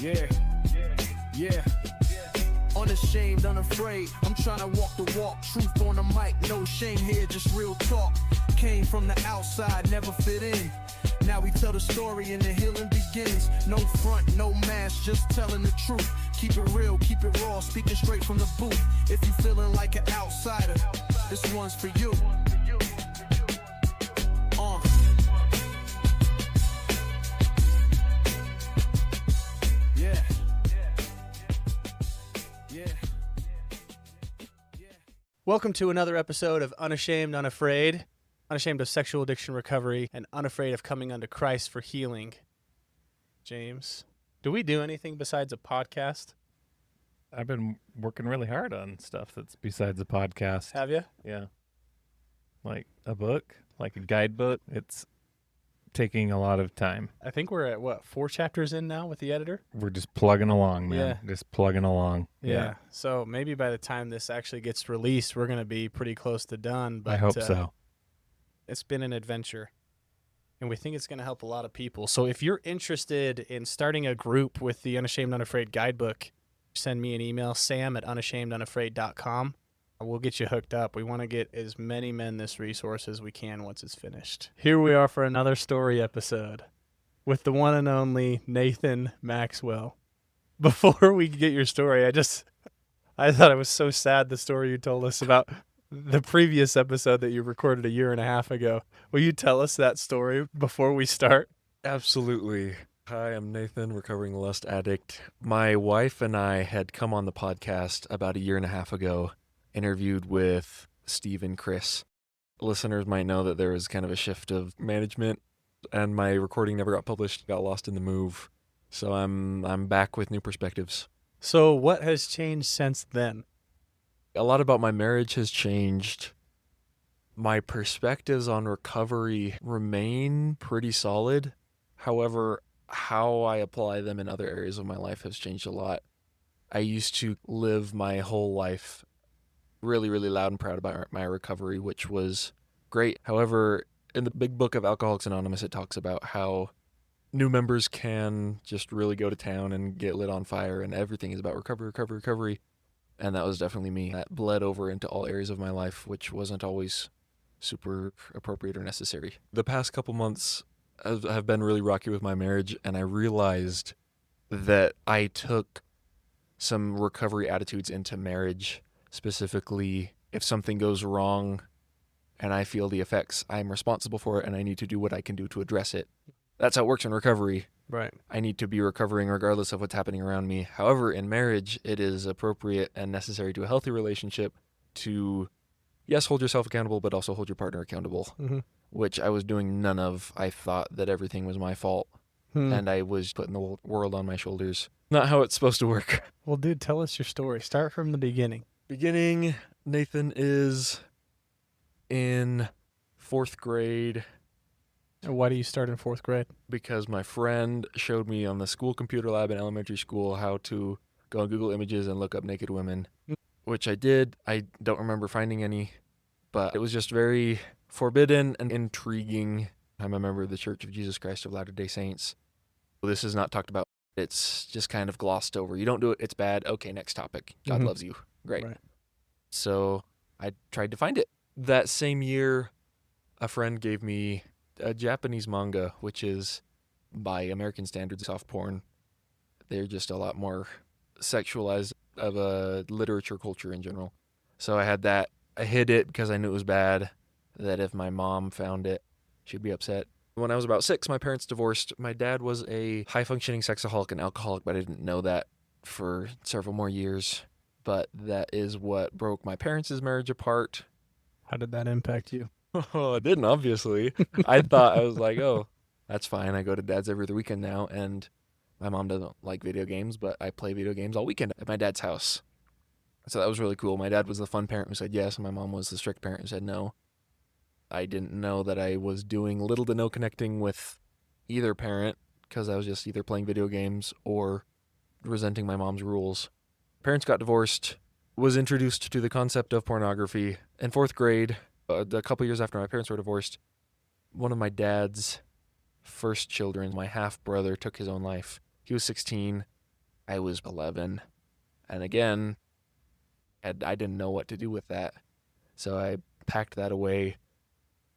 Yeah, yeah. Unashamed, unafraid. I'm trying to walk the walk. Truth on the mic, no shame here, just real talk. Came from the outside, never fit in. Now we tell the story and the healing begins. No front, no mask, just telling the truth. Keep it real, keep it raw, speaking straight from the booth. If you feeling like an outsider, this one's for you. Yeah. Welcome to another episode of Unashamed, Unafraid. Unashamed of sexual addiction recovery and unafraid of coming unto Christ for healing. James, do we do anything besides a podcast? I've been working really hard on stuff that's besides a podcast. Have you? Yeah. Like a book, like a guidebook. It's taking a lot of time. I think we're at, 4 chapters in now with the editor? We're just plugging along, man. Yeah. Just plugging along. Yeah. So maybe by the time this actually gets released, we're going to be pretty close to done. But I hope so. It's been an adventure, and we think it's going to help a lot of people. So if you're interested in starting a group with the Unashamed, Unafraid Guidebook, send me an email, sam@unashamedunafraid.com. We'll get you hooked up. We want to get as many men this resource as we can once it's finished. Here we are for another story episode with the one and only Nathan Maxwell. Before we get your story, I thought it was so sad, the story you told us about the previous episode that you recorded a year and a half ago. Will you tell us that story before we start? Absolutely. Hi, I'm Nathan, recovering lust addict. My wife and I had come on the podcast about a year and a half ago, interviewed with Steve and Chris. Listeners might know that there was kind of a shift of management, and my recording never got published, got lost in the move. So I'm back with new perspectives. So what has changed since then? A lot about my marriage has changed. My perspectives on recovery remain pretty solid. However, how I apply them in other areas of my life has changed a lot. I used to live my whole life really, really loud and proud about my recovery, which was great. However, in the big book of Alcoholics Anonymous, it talks about how new members can just really go to town and get lit on fire, and everything is about recovery. And that was definitely me. That bled over into all areas of my life, which wasn't always super appropriate or necessary. The past couple months have been really rocky with my marriage, and I realized that I took some recovery attitudes into marriage. Specifically, if something goes wrong and I feel the effects, I'm responsible for it, and I need to do what I can do to address it. That's how it works in recovery. Right. I need to be recovering regardless of what's happening around me. However, in marriage, it is appropriate and necessary to a healthy relationship to, yes, hold yourself accountable, but also hold your partner accountable, which I was doing none of. I thought that everything was my fault, and I was putting the world on my shoulders. Not how it's supposed to work. Well, dude, tell us your story. Start from the beginning. Nathan is in 4th grade. Why do you start in 4th grade? Because my friend showed me on the school computer lab in elementary school how to go on Google Images and look up naked women, which I did. I don't remember finding any, but it was just very forbidden and intriguing. I'm a member of the Church of Jesus Christ of Latter-day Saints. This is not talked about. It's just kind of glossed over. You don't do it, it's bad. Okay, next topic. God loves you. Great. Right. So I tried to find it. That same year, a friend gave me a Japanese manga, which is, by American standards, soft porn. They're just a lot more sexualized of a literature culture in general. So I had that. I hid it because I knew it was bad, that if my mom found it, she'd be upset. When I was about 6, my parents divorced. My dad was a high-functioning sexaholic and alcoholic, but I didn't know that for several more years. But that is what broke my parents' marriage apart. How did that impact you? Oh, it didn't, obviously. I was like, oh, that's fine. I go to dad's every other weekend now, and my mom doesn't like video games, but I play video games all weekend at my dad's house. So that was really cool. My dad was the fun parent who said yes, and my mom was the strict parent who said no. I didn't know that I was doing little to no connecting with either parent, because I was just either playing video games or resenting my mom's rules. Parents got divorced, was introduced to the concept of pornography in 4th grade. A couple years after my parents were divorced, one of my dad's first children, my half-brother, took his own life. He was 16. I was 11. And again, I didn't know what to do with that. So I packed that away.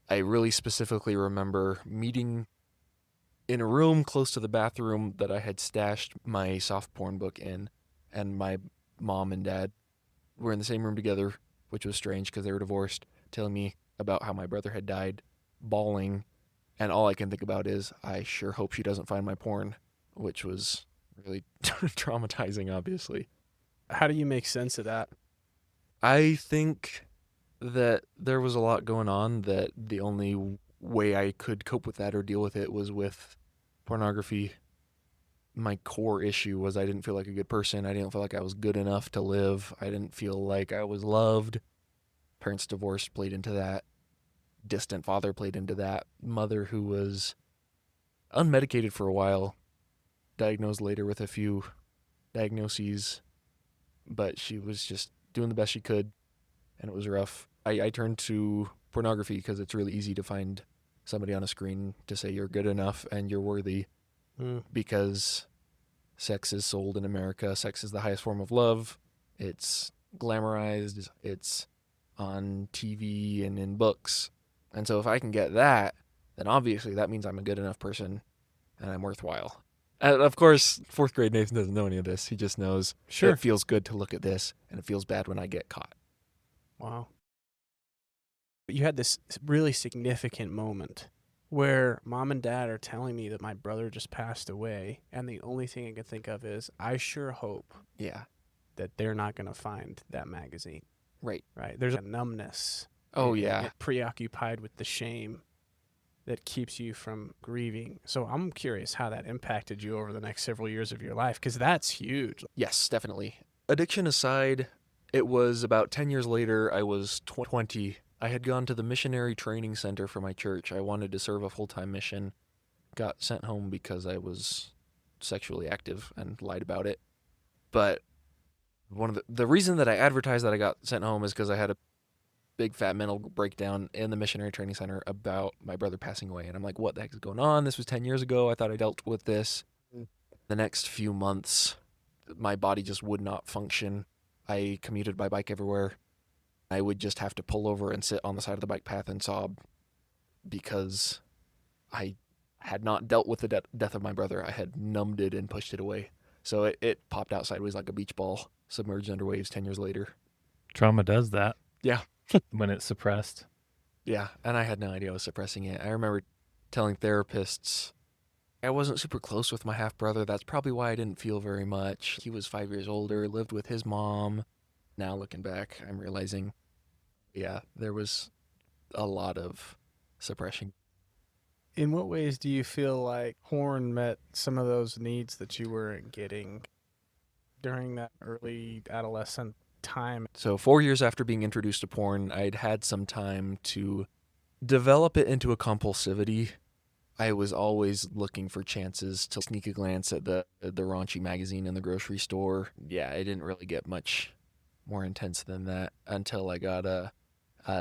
I really specifically remember meeting in a room close to the bathroom that I had stashed my soft porn book in, and my mom and dad were in the same room together, which was strange because they were divorced, telling me about how my brother had died, bawling, and all I can think about is, I sure hope she doesn't find my porn, which was really traumatizing, obviously. How do you make sense of that? I think that there was a lot going on that the only way I could cope with that or deal with it was with pornography. My core issue was I didn't feel like a good person. I didn't feel like I was good enough to live. I didn't feel like I was loved. Parents divorced played into that. Distant father played into that. Mother who was unmedicated for a while, diagnosed later with a few diagnoses, but she was just doing the best she could, and it was rough. I turned to pornography because it's really easy to find somebody on a screen to say you're good enough and you're worthy, because sex is sold in America. Sex is the highest form of love. It's glamorized. It's on TV and in books. And so if I can get that, then obviously that means I'm a good enough person and I'm worthwhile. And of course, fourth grade Nathan doesn't know any of this. He just knows Sure. it feels good to look at this and it feels bad when I get caught. Wow. But you had this really significant moment where mom and dad are telling me that my brother just passed away, and the only thing I can think of is, I sure hope Yeah. that they're not going to find that magazine. Right. Right? There's a numbness. Oh, and- yeah. and preoccupied with the shame that keeps you from grieving. So I'm curious how that impacted you over the next several years of your life, because that's huge. Yes, definitely. Addiction aside, it was about 10 years later. I was 20. I had gone to the missionary training center for my church. I wanted to serve a full-time mission. Got sent home because I was sexually active and lied about it. But one of the reason that I advertised that I got sent home is because I had a big fat mental breakdown in the missionary training center about my brother passing away. And I'm like, what the heck is going on? This was 10 years ago. I thought I dealt with this. The next few months, my body just would not function. I commuted by bike everywhere. I would just have to pull over and sit on the side of the bike path and sob because I had not dealt with the death of my brother. I had numbed it and pushed it away. So it popped out sideways like a beach ball, submerged under waves 10 years later. Trauma does that. Yeah. When it's suppressed. Yeah, and I had no idea I was suppressing it. I remember telling therapists I wasn't super close with my half-brother. That's probably why I didn't feel very much. He was 5 years older, lived with his mom. Now looking back, I'm realizing, yeah, there was a lot of suppression. In what ways do you feel like porn met some of those needs that you were getting during that early adolescent time? So 4 years after being introduced to porn, I'd had some time to develop it into a compulsivity. I was always looking for chances to sneak a glance at the raunchy magazine in the grocery store. Yeah, I didn't really get much more intense than that until I got a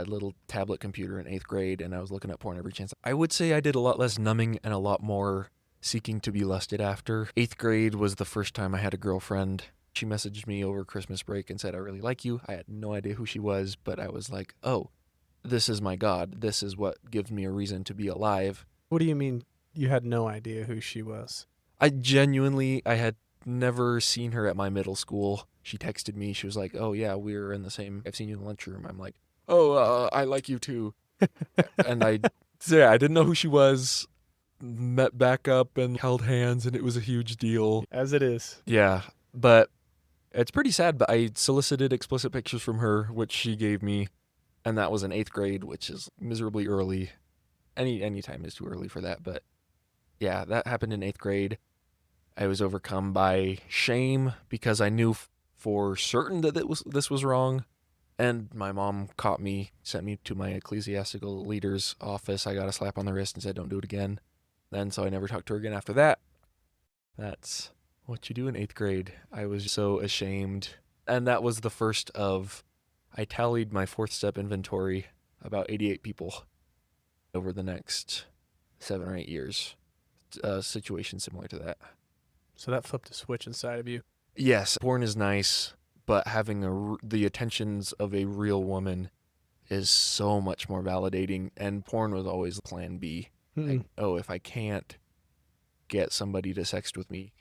little tablet computer in 8th grade and I was looking at porn every chance. I would say I did a lot less numbing and a lot more seeking to be lusted after. 8th grade was the first time I had a girlfriend. She messaged me over Christmas break and said, I really like you. I had no idea who she was, but I was like, oh, this is my God. This is what gives me a reason to be alive. What do you mean you had no idea who she was? I had never seen her at my middle school. She texted me. She was like, oh, yeah, we're in the same, I've seen you in the lunchroom. I'm like, oh, I like you too. And I didn't know who she was. Met back up and held hands, and it was a huge deal. As it is. Yeah, but it's pretty sad, but I solicited explicit pictures from her, which she gave me, and that was in 8th grade, which is miserably early. Any time is too early for that, but yeah, that happened in 8th grade. I was overcome by shame because I knew for certain that this was wrong, and my mom caught me, sent me to my ecclesiastical leader's office. I got a slap on the wrist and said, don't do it again. Then, so I never talked to her again after that. That's what you do in 8th grade. I was so ashamed, and that was the first of, I tallied my 4th step inventory, about 88 people over the next 7 or 8 years. A situation similar to that. So that flipped a switch inside of you. Yes, porn is nice, but having the attentions of a real woman is so much more validating, and porn was always plan B. Like, oh, if I can't get somebody to sext with me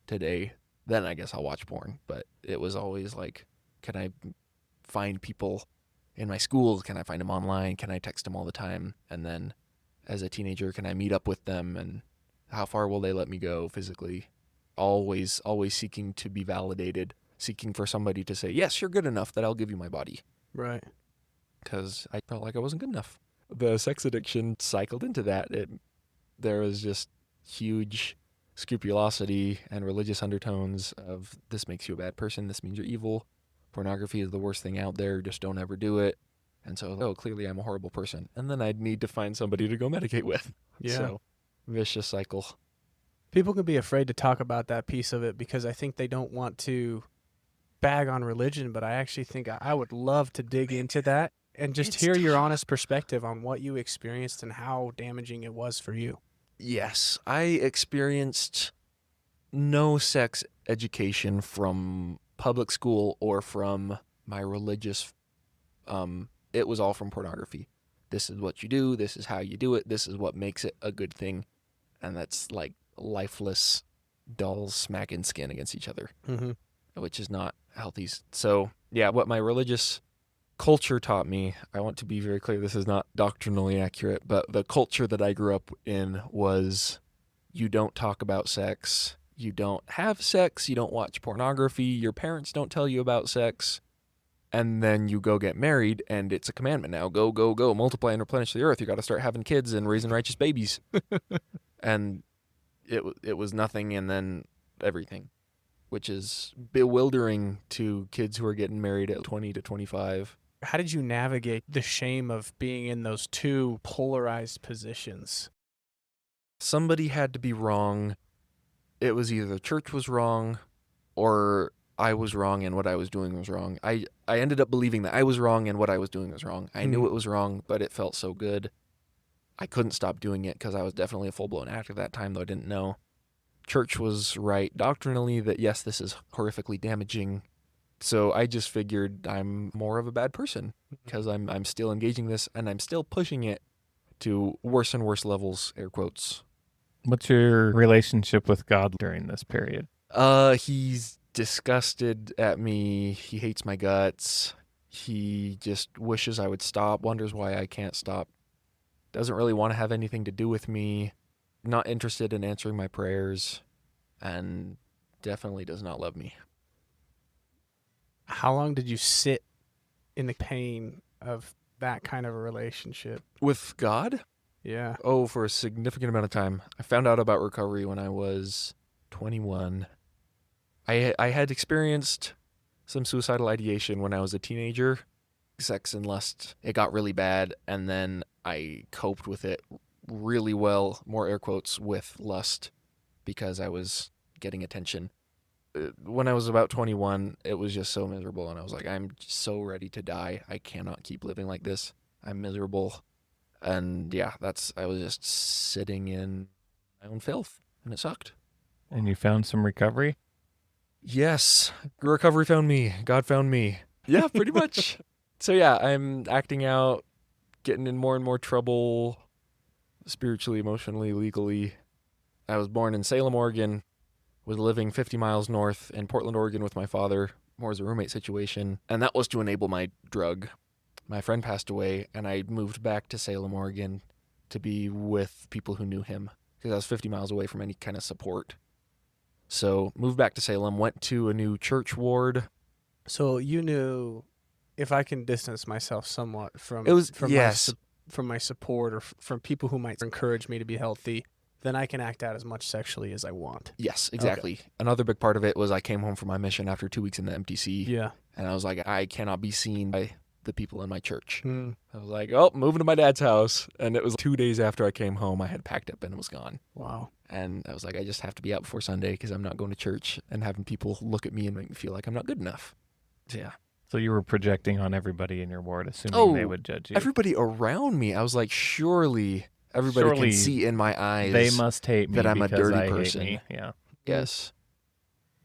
today, then I guess I'll watch porn. But it was always like, can I find people in my schools? Can I find them online? Can I text them all the time? And then as a teenager, can I meet up with them? And how far will they let me go physically? Always seeking to be validated, seeking for somebody to say, yes, you're good enough that I'll give you my body. Right. Because I felt like I wasn't good enough. The sex addiction cycled into that. There was just huge scrupulosity and religious undertones of, this makes you a bad person, this means you're evil. Pornography is the worst thing out there, just don't ever do it. And so, oh, clearly I'm a horrible person. And then I'd need to find somebody to go medicate with. Yeah. So, vicious cycle. People can be afraid to talk about that piece of it because I think they don't want to bag on religion, but I actually think I would love to dig into that and just hear your honest perspective on what you experienced and how damaging it was for you. Yes, I experienced no sex education from public school or from my religious, it was all from pornography. This is what you do, this is how you do it, this is what makes it a good thing. And that's like lifeless dolls smacking skin against each other, which is not healthy. So, yeah, what my religious culture taught me, I want to be very clear, this is not doctrinally accurate, but the culture that I grew up in was, you don't talk about sex, you don't have sex, you don't watch pornography, your parents don't tell you about sex, and then you go get married, and it's a commandment now. Go, go, go, multiply and replenish the earth. You got to start having kids and raising righteous babies. And it was nothing and then everything, which is bewildering to kids who are getting married at 20 to 25. How did you navigate the shame of being in those two polarized positions? Somebody had to be wrong. It was either the church was wrong or I was wrong and what I was doing was wrong. I ended up believing that I was wrong and what I was doing was wrong. I knew it was wrong, but it felt so good. I couldn't stop doing it because I was definitely a full-blown addict at that time, though I didn't know. Church was right doctrinally that, yes, this is horrifically damaging. So I just figured I'm more of a bad person because I'm still engaging this and I'm still pushing it to worse and worse levels, air quotes. What's your relationship with God during this period? He's disgusted at me. He hates my guts. He just wishes I would stop, wonders why I can't stop. Doesn't really want to have anything to do with me. Not interested in answering my prayers. And definitely does not love me. How long did you sit in the pain of that kind of a relationship? With God? Yeah. Oh, for a significant amount of time. I found out about recovery when I was 21. I had experienced some suicidal ideation when I was a teenager. Sex and lust, it got really bad, and then I coped with it really well, more air quotes, with lust, because I was getting attention. When I was about 21, it was just so miserable, and I was like, I'm so ready to die. I cannot keep living like this. I'm miserable. And yeah, I was just sitting in my own filth, and it sucked. And you found some recovery? Yes, recovery found me. God found me. Yeah, pretty much. So yeah, I'm acting out, getting in more and more trouble, spiritually, emotionally, legally. I was born in Salem, Oregon, was living 50 miles north in Portland, Oregon with my father, more as a roommate situation, and that was to enable my drug. My friend passed away, and I moved back to Salem, Oregon to be with people who knew him, because I was 50 miles away from any kind of support. So moved back to Salem, went to a new church ward. So you knew, if I can distance myself somewhat from my support or from people who might encourage me to be healthy, then I can act out as much sexually as I want. Yes, exactly. Okay. Another big part of it was I came home from my mission after 2 weeks in the MTC. Yeah. And I was like, I cannot be seen by the people in my church. I was like, oh, moving to my dad's house. And it was 2 days after I came home, I had packed up and was gone. Wow. And I was like, I just have to be out before Sunday because I'm not going to church and having people look at me and make me feel like I'm not good enough. So, yeah. So you were projecting on everybody in your ward, assuming they would judge you. Everybody around me. I was like, surely everybody can see in my eyes. They must hate me that I'm a dirty I person. hate me. Yeah. Yes.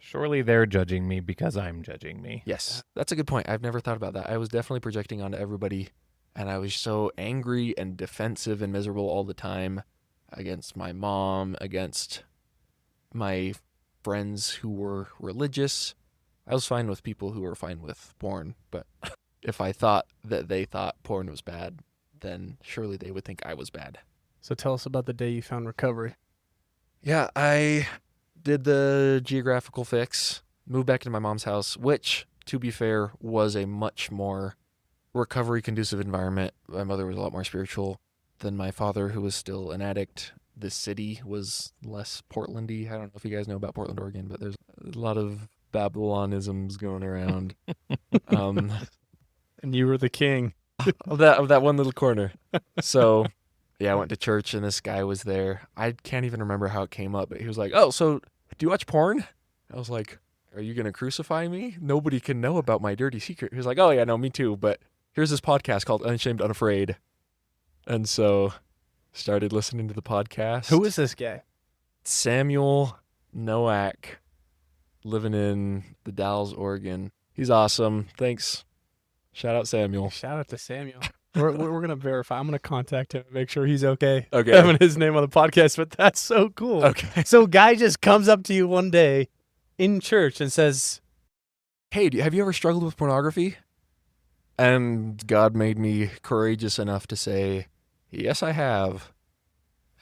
Surely they're judging me because I'm judging me. Yes, that's a good point. I've never thought about that. I was definitely projecting onto everybody, and I was so angry and defensive and miserable all the time against my mom, against my friends who were religious. I was fine with people who were fine with porn, but if I thought that they thought porn was bad, then surely they would think I was bad. So tell us about the day you found recovery. Yeah, I did the geographical fix, moved back into my mom's house, which, to be fair, was a much more recovery-conducive environment. My mother was a lot more spiritual than my father, who was still an addict. The city was less Portlandy. I don't know if you guys know about Portland, Oregon, but there's a lot of Babylonisms going around. And you were the king. of that one little corner. So, yeah, I went to church and this guy was there. I can't even remember how it came up, but he was like, "Oh, so do you watch porn?" I was like, "Are you going to crucify me? Nobody can know about my dirty secret." He was like, "Oh, yeah, no, me too. But here's this podcast called Unashamed, Unafraid." And so started listening to the podcast. Who is this guy? Samuel Nowak, living in the Dalles, Oregon. He's awesome. Thanks. Shout out Samuel. Shout out to Samuel. We're going to verify. I'm going to contact him and make sure he's okay. Okay. Having his name on the podcast, but that's so cool. Okay. So a guy just comes up to you one day in church and says, "Hey, have you ever struggled with pornography?" And God made me courageous enough to say, "Yes, I have."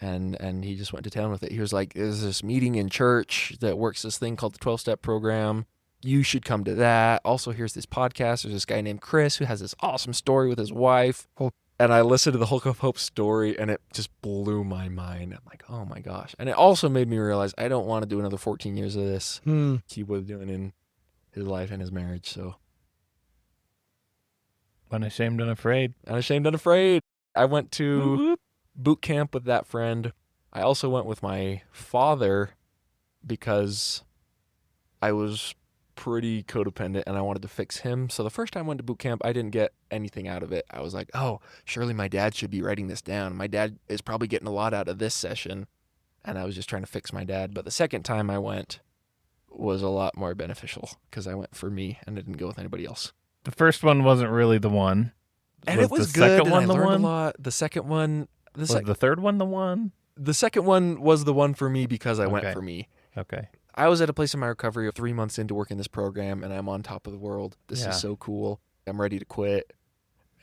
And he just went to town with it. He was like, "There's this meeting in church that works this thing called the 12-step program. You should come to that. Also, here's this podcast. There's this guy named Chris who has this awesome story with his wife." And I listened to the Hulk of Hope story, and it just blew my mind. I'm like, oh my gosh. And it also made me realize I don't want to do another 14 years of this. He was doing in his life and his marriage. So Unashamed, unafraid. Unashamed, Unafraid. I went to boot camp with that friend. I also went with my father because I was pretty codependent and I wanted to fix him. So the first time I went to boot camp, I didn't get anything out of it. I was like, oh, surely my dad should be writing this down. My dad is probably getting a lot out of this session. And I was just trying to fix my dad. But the second time I went was a lot more beneficial because I went for me and I didn't go with anybody else. The first one wasn't really the one. And it was the good. Second And one I the learned one? a lot. The second one, Was the third one the one? the second one was the one for me because I went Okay. for me. Okay. I was at a place in my recovery 3 months into working this program, and I'm on top of the world. This Yeah. is so cool. I'm ready to quit.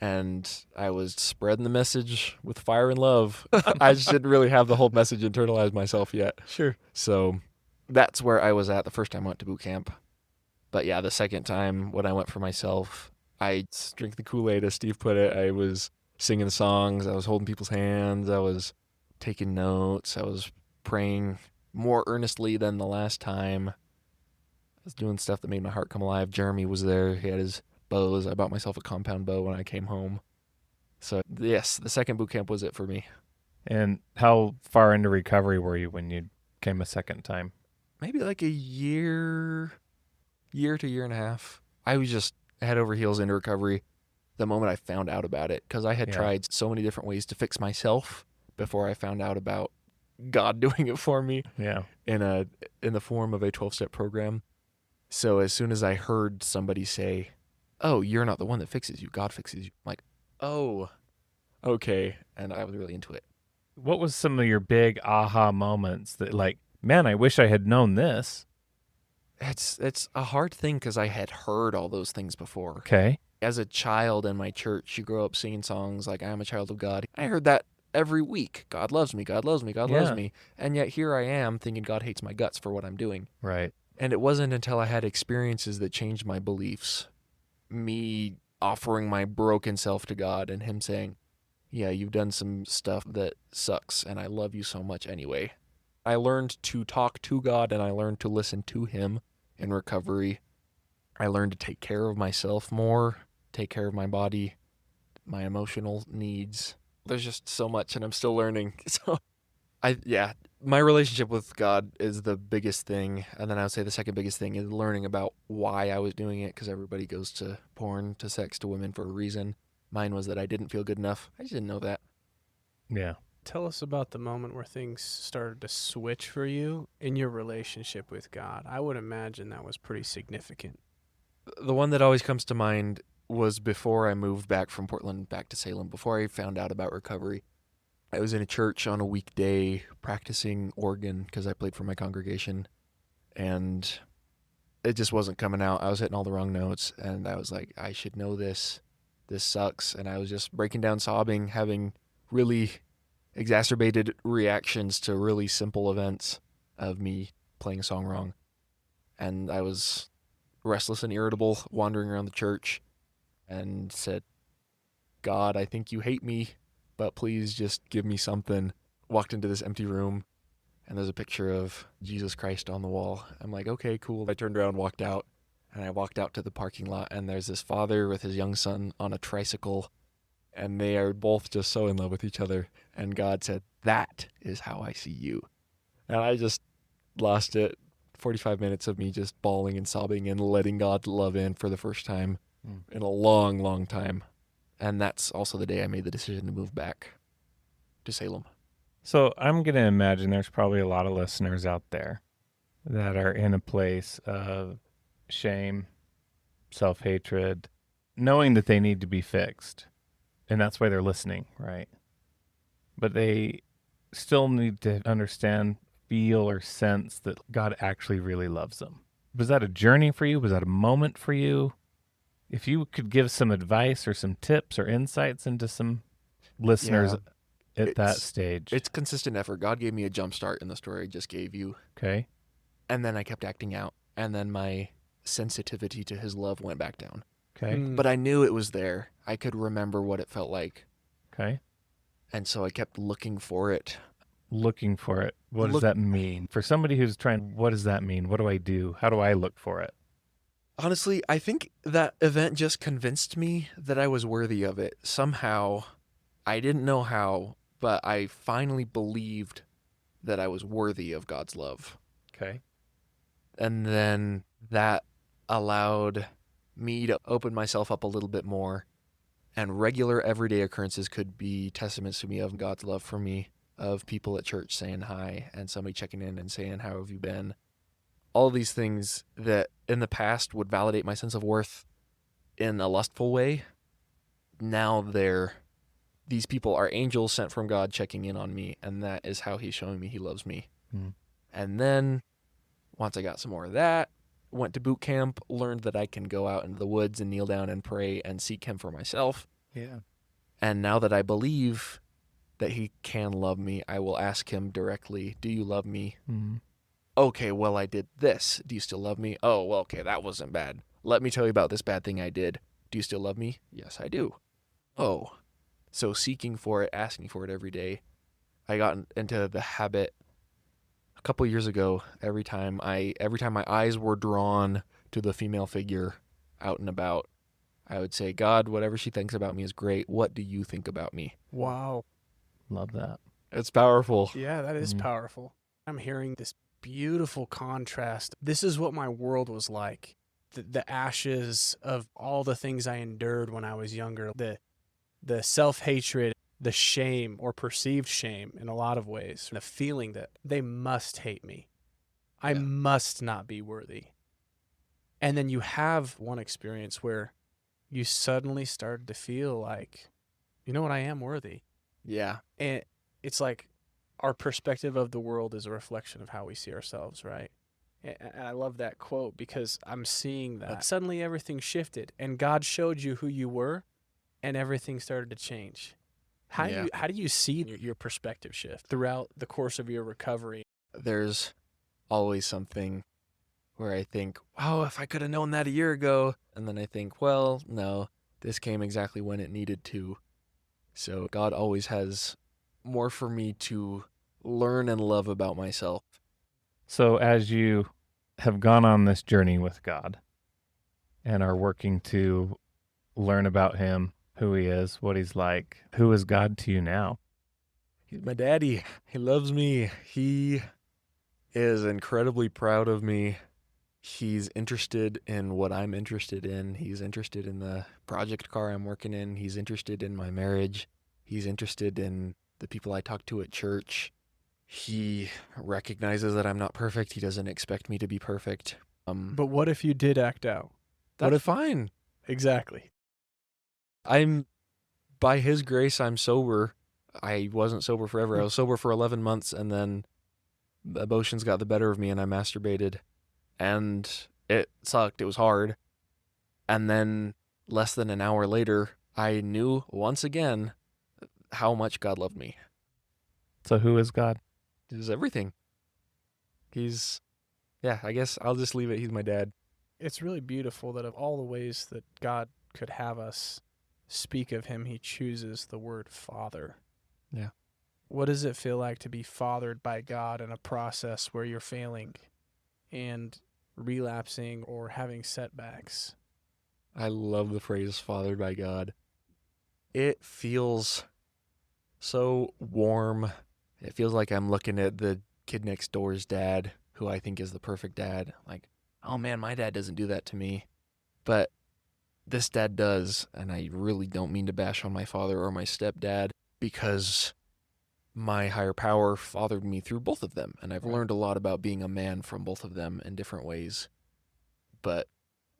And I was spreading the message with fire and love. I just didn't really have the whole message internalized myself yet. sure. So that's where I was at the first time I went to boot camp. But yeah, the second time when I went for myself, I drank the Kool-Aid, as Steve put it. I was singing songs. I was holding people's hands. I was taking notes. I was praying more earnestly than the last time. I was doing stuff that made my heart come alive. Jeremy was there. He had his bows. I bought myself a compound bow when I came home. So yes, the second boot camp was it for me. And how far into recovery were you when you came a second time? Maybe like a year to year and a half. I was just head over heels into recovery the moment I found out about it, because I had Yeah. tried so many different ways to fix myself before I found out about God doing it for me Yeah. in the form of a 12-step program. So as soon as I heard somebody say, "Oh, you're not the one that fixes you, God fixes you," I'm like, "Oh, okay," and I was really into it. What was some of your big aha moments that, like, man, I wish I had known this? It's a hard thing because I had heard all those things before. Okay. As a child in my church, you grow up singing songs like, "I am a child of God." I heard that every week. God loves me, God loves me, God loves Yeah. me. And yet here I am thinking God hates my guts for what I'm doing. Right. And it wasn't until I had experiences that changed my beliefs, me offering my broken self to God and him saying, "Yeah, you've done some stuff that sucks and I love you so much anyway." I learned to talk to God and I learned to listen to him in recovery. I learned to take care of myself more, take care of my body, my emotional needs. There's just so much and I'm still learning. So my relationship with God is the biggest thing. And then I would say the second biggest thing is learning about why I was doing it, because everybody goes to porn, to sex, to women for a reason. Mine was that I didn't feel good enough. I just didn't know that. Yeah. Tell us about the moment where things started to switch for you in your relationship with God. I would imagine that was pretty significant. The one that always comes to mind was before I moved back from Portland back to Salem, before I found out about recovery. I was in a church on a weekday practicing organ because I played for my congregation, and it just wasn't coming out. I was hitting all the wrong notes, and I was like, I should know this. This sucks. And I was just breaking down, sobbing, having really exacerbated reactions to really simple events of me playing a song wrong. And I was restless and irritable, wandering around the church, and said, God, I think you hate me, but please just give me something. Walked into this empty room, and there's a picture of Jesus Christ on the wall. I'm like, okay, cool. I turned around, walked out, and I walked out to the parking lot, and there's this father with his young son on a tricycle, and they are both just so in love with each other. And God said, that is how I see you. And I just lost it. 45 minutes of me just bawling and sobbing and letting God love in for the first time in a long, long time. And that's also the day I made the decision to move back to Salem. So I'm going to imagine there's probably a lot of listeners out there that are in a place of shame, self-hatred, knowing that they need to be fixed. And that's why they're listening, right? But they still need to understand, feel, or sense that God actually really loves them. Was that a journey for you? Was that a moment for you? If you could give some advice or some tips or insights into some listeners at that stage. It's consistent effort. God gave me a jump start in the story I just gave you. Okay. And then I kept acting out. And then my sensitivity to his love went back down. Okay. But I knew it was there. I could remember what it felt like. Okay. And so I kept looking for it. Looking for it. What does that mean? For somebody who's trying, what does that mean? What do I do? How do I look for it? Honestly, I think that event just convinced me that I was worthy of it. Somehow, I didn't know how, but I finally believed that I was worthy of God's love. Okay. And then that allowed me to open myself up a little bit more. And regular everyday occurrences could be testaments to me of God's love for me, of people at church saying hi and somebody checking in and saying, how have you been? All these things that in the past would validate my sense of worth in a lustful way. Now these people are angels sent from God checking in on me. And that is how he's showing me he loves me. And then once I got some more of that, went to boot camp, learned that I can go out into the woods and kneel down and pray and seek him for myself. Yeah. And now that I believe that he can love me, I will ask him directly, do you love me? Mm-hmm. Okay, well, I did this. Do you still love me? Oh, well, okay, that wasn't bad. Let me tell you about this bad thing I did. Do you still love me? Yes, I do. Oh, so seeking for it, asking for it every day. I got into the habit a couple years ago. Every time my eyes were drawn to the female figure out and about, I would say, God, whatever she thinks about me is great. What do you think about me? Wow. Love that. It's powerful. Yeah, that is powerful. I'm hearing this beautiful contrast. This is what my world was like. The ashes of all the things I endured when I was younger, the self-hatred, the shame or perceived shame in a lot of ways, the feeling that they must hate me. I must not be worthy. And then you have one experience where you suddenly started to feel like, you know what, I am worthy. Yeah. And it's like our perspective of the world is a reflection of how we see ourselves, right? And I love that quote because I'm seeing that. Suddenly everything shifted and God showed you who you were and everything started to change. How do you see your perspective shift throughout the course of your recovery? There's always something where I think, wow, if I could have known that a year ago. And then I think, well, no, this came exactly when it needed to. So God always has more for me to learn and love about myself. So as you have gone on this journey with God and are working to learn about him, who he is, what he's like, who is God to you now? He's my daddy. He loves me. He is incredibly proud of me. He's interested in what I'm interested in. He's interested in the project car I'm working in. He's interested in my marriage. He's interested in the people I talk to at church. He recognizes that I'm not perfect. He doesn't expect me to be perfect. But what if you did act out? That's fine. Exactly. By his grace, I'm sober. I wasn't sober forever. I was sober for 11 months, and then the emotions got the better of me, and I masturbated. And it sucked. It was hard. And then less than an hour later, I knew once again how much God loved me. So who is God? He is everything. I guess I'll just leave it. He's my dad. It's really beautiful that of all the ways that God could have us speak of him, he chooses the word Father. Yeah. What does it feel like to be fathered by God in a process where you're failing and relapsing or having setbacks? I love the phrase fathered by God. It feels so warm. It feels like I'm looking at the kid next door's dad, who I think is the perfect dad. Like, oh man, my dad doesn't do that to me. But this dad does, and I really don't mean to bash on my father or my stepdad, because my higher power fathered me through both of them, and I've learned a lot about being a man from both of them in different ways. But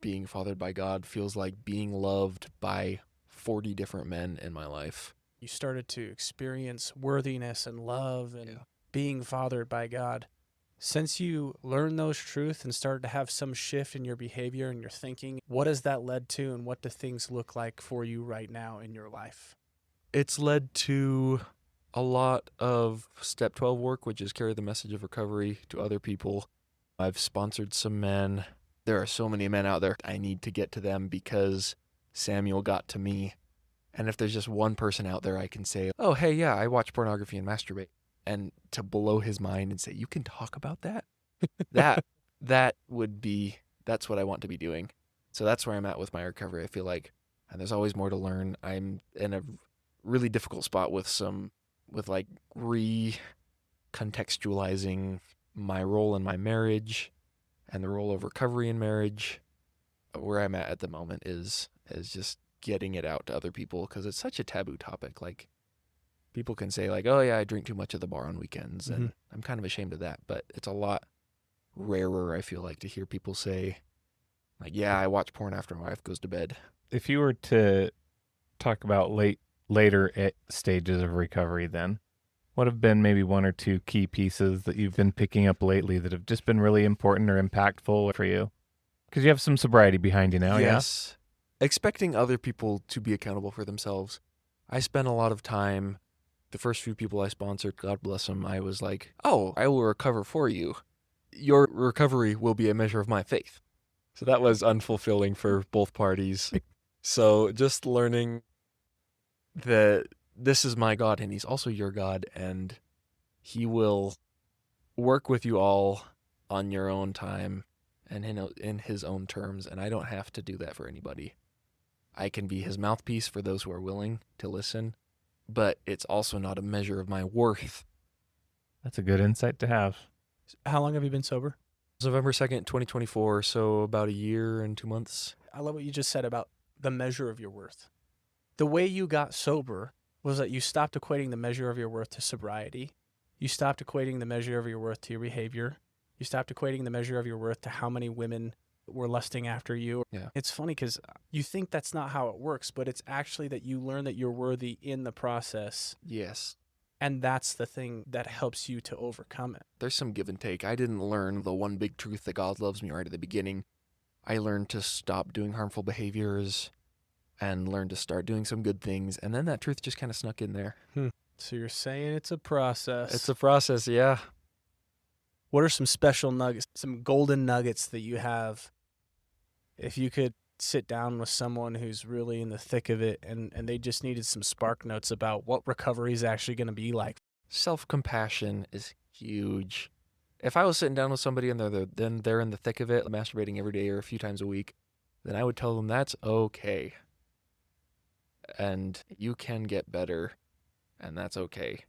being fathered by God feels like being loved by 40 different men in my life. You started to experience worthiness and love and being fathered by God. Since you learned those truths and started to have some shift in your behavior and your thinking, what has that led to, and what do things look like for you right now in your life? It's led to a lot of Step 12 work, which is carry the message of recovery to other people. I've sponsored some men. There are so many men out there. I need to get to them because Samuel got to me. And if there's just one person out there I can say, oh, hey, yeah, I watch pornography and masturbate, and to blow his mind and say, you can talk about that? That's what I want to be doing. So that's where I'm at with my recovery. I feel like, and there's always more to learn. I'm in a really difficult spot with recontextualizing my role in my marriage and the role of recovery in marriage. Where I'm at the moment is just getting it out to other people, because it's such a taboo topic. Like, people can say like, oh yeah, I drink too much at the bar on weekends, and I'm kind of ashamed of that, but it's a lot rarer, I feel like, to hear people say like, yeah, I watch porn after my wife goes to bed. If you were to talk about later stages of recovery, then what have been maybe one or two key pieces that you've been picking up lately that have just been really important or impactful for you? Because you have some sobriety behind you now. Yes. Expecting other people to be accountable for themselves. I spent a lot of time, the first few people I sponsored, God bless them, I was like, oh, I will recover for you. Your recovery will be a measure of my faith. So that was unfulfilling for both parties. So just learning that this is my God and he's also your God, and he will work with you all on your own time and in his own terms, and I don't have to do that for anybody. I can be his mouthpiece for those who are willing to listen, but it's also not a measure of my worth. That's a good insight to have. How long have you been sober? November 2nd, 2024, so about a year and 2 months. I love what you just said about the measure of your worth. The way you got sober was that you stopped equating the measure of your worth to sobriety. You stopped equating the measure of your worth to your behavior. You stopped equating the measure of your worth to how many women were lusting after you. Yeah. It's funny because you think that's not how it works, but it's actually that you learn that you're worthy in the process. Yes. And that's the thing that helps you to overcome it. There's some give and take. I didn't learn the one big truth that God loves me right at the beginning. I learned to stop doing harmful behaviors and learned to start doing some good things. And then that truth just kind of snuck in there. So you're saying it's a process. It's a process, yeah. What are some special nuggets, some golden nuggets that you have? If you could sit down with someone who's really in the thick of it and they just needed some spark notes about what recovery is actually going to be like. Self-compassion is huge. If I was sitting down with somebody and they're in the thick of it, masturbating every day or a few times a week, then I would tell them that's okay. And you can get better, and that's okay.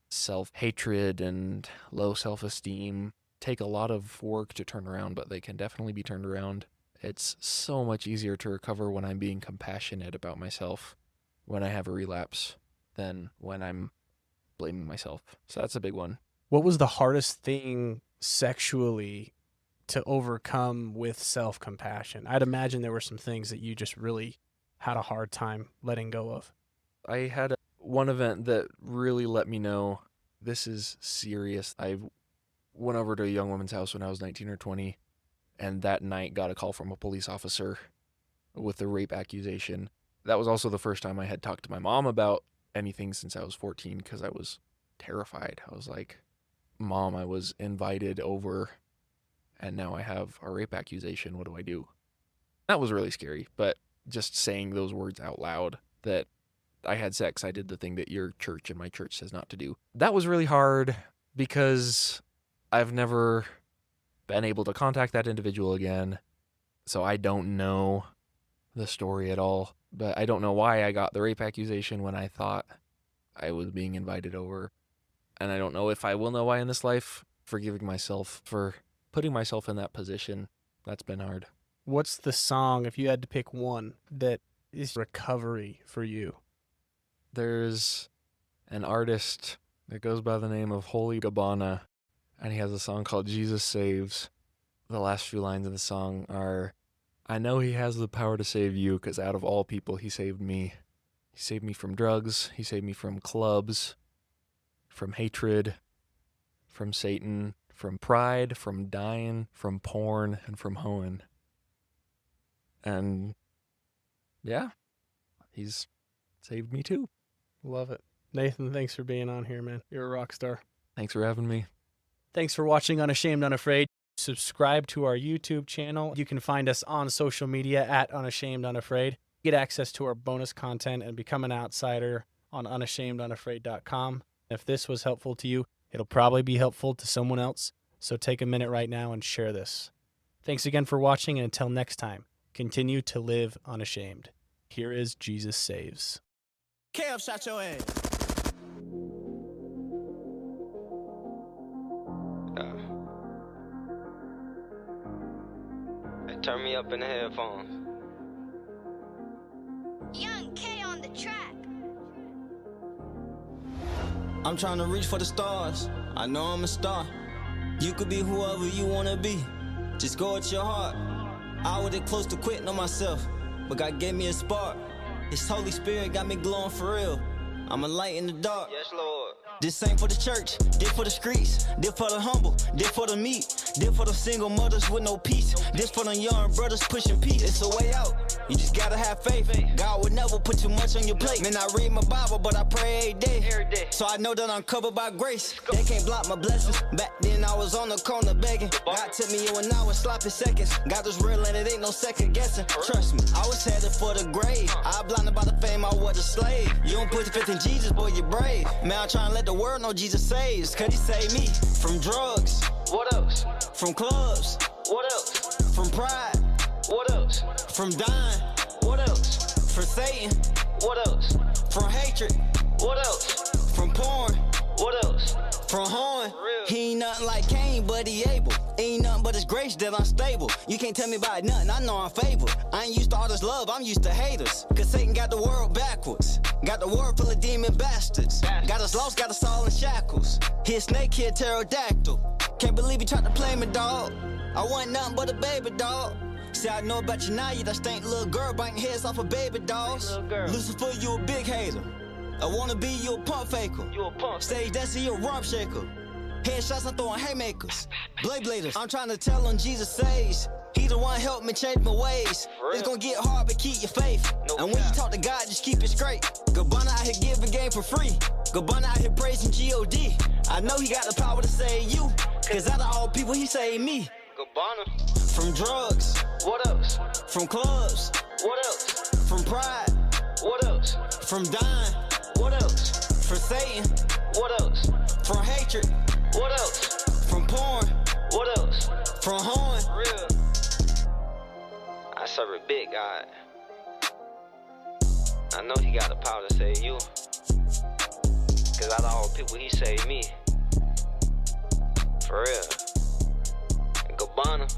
Self-hatred and low self-esteem take a lot of work to turn around, but they can definitely be turned around. It's so much easier to recover when I'm being compassionate about myself when I have a relapse than when I'm blaming myself. So that's a big one. What was the hardest thing sexually to overcome with self-compassion? I'd imagine there were some things that you just really had a hard time letting go of. I had one event that really let me know this is serious. I went over to a young woman's house when I was 19 or 20, and that night got a call from a police officer with a rape accusation. That was also the first time I had talked to my mom about anything since I was 14 because I was terrified. I was like, Mom, I was invited over and now I have a rape accusation. What do I do? That was really scary, but just saying those words out loud that I had sex, I did the thing that your church and my church says not to do. That was really hard because I've never been able to contact that individual again. So I don't know the story at all, but I don't know why I got the rape accusation when I thought I was being invited over. And I don't know if I will know why in this life. Forgiving myself for putting myself in that position, that's been hard. What's the song, if you had to pick one, that is recovery for you? There's an artist that goes by the name of Holy Gabbana, and he has a song called Jesus Saves. The last few lines of the song are, I know he has the power to save you because out of all people, he saved me. He saved me from drugs. He saved me from clubs, from hatred, from Satan, from pride, from dying, from porn, and from hoeing. And yeah, he's saved me too. Love it. Nathan, thanks for being on here, man. You're a rock star. Thanks for having me. Thanks for watching Unashamed, Unafraid. Subscribe to our YouTube channel. You can find us on social media at Unashamed, Unafraid. Get access to our bonus content and become an outsider on unashamedunafraid.com. If this was helpful to you, it'll probably be helpful to someone else. So take a minute right now and share this. Thanks again for watching, and until next time, continue to live unashamed. Here is Jesus Saves. Kev shot your ass. Turn me up in the headphones. Young K on the track. I'm trying to reach for the stars. I know I'm a star. You could be whoever you wanna be. Just go at your heart. I was close to quitting on myself, but God gave me a spark. His Holy Spirit got me glowing for real. I'm a light in the dark. Yes, Lord. This ain't for the church, this for the streets, this for the humble, this for the meek, this for the single mothers with no peace, this for the young brothers pushing peace. It's a way out, you just gotta have faith. God would never put too much on your plate. Man, I read my Bible, but I pray every day. So I know that I'm covered by grace. They can't block my blessings. Back then I was on the corner begging. God took me in when I was sloppy seconds. God is real and it ain't no second guessing. Trust me, I was headed for the grave. I blinded by the fame, I was a slave. You don't put the faith in Jesus, boy, you're brave. Man, I'm trying to let the world know Jesus saves, cause he saved me from drugs. What else? From clubs. What else? From pride. What else? From dying. What else? From Satan. What else? From hatred. What else? From porn. What else? From horn. Real. He ain't nothing like Cain, but he able. Ain't nothing but his grace that I'm stable. You can't tell me about nothing, I know I'm favored. I ain't used to all this love, I'm used to haters. Cause Satan got the world backwards. Got the world full of demon bastards. Got us lost, got us all in shackles. He a snake, he a pterodactyl. Can't believe he tried to play me, dog. I wasn't nothing but a baby, dog. See, I know about you now, you that stank little girl biting heads off of baby dolls. Little girl. Lucifer, you a big hater. I wanna be you a pump faker. You a punk. Stage dancer, you a rump shaker. Headshots, I'm throwing haymakers. Blade bladers, I'm trying to tell him Jesus saves. He the one help me change my ways. It's gonna get hard, but keep your faith. No and when you cap. talk to God, just keep it straight. Gabbana out here giving game for free. Gabbana out here praising G.O.D. I know he got the power to save you. Cause out of all people, he saved me. Gabbana. From drugs. What else? From clubs. What else? From pride. What else? From dying. What else? From Satan. What else? From hatred. What else? From porn. What else? From horn. Real. I serve a big God. I know he got the power to save you. Cause out of all people, he saved me. For real. Gabbana.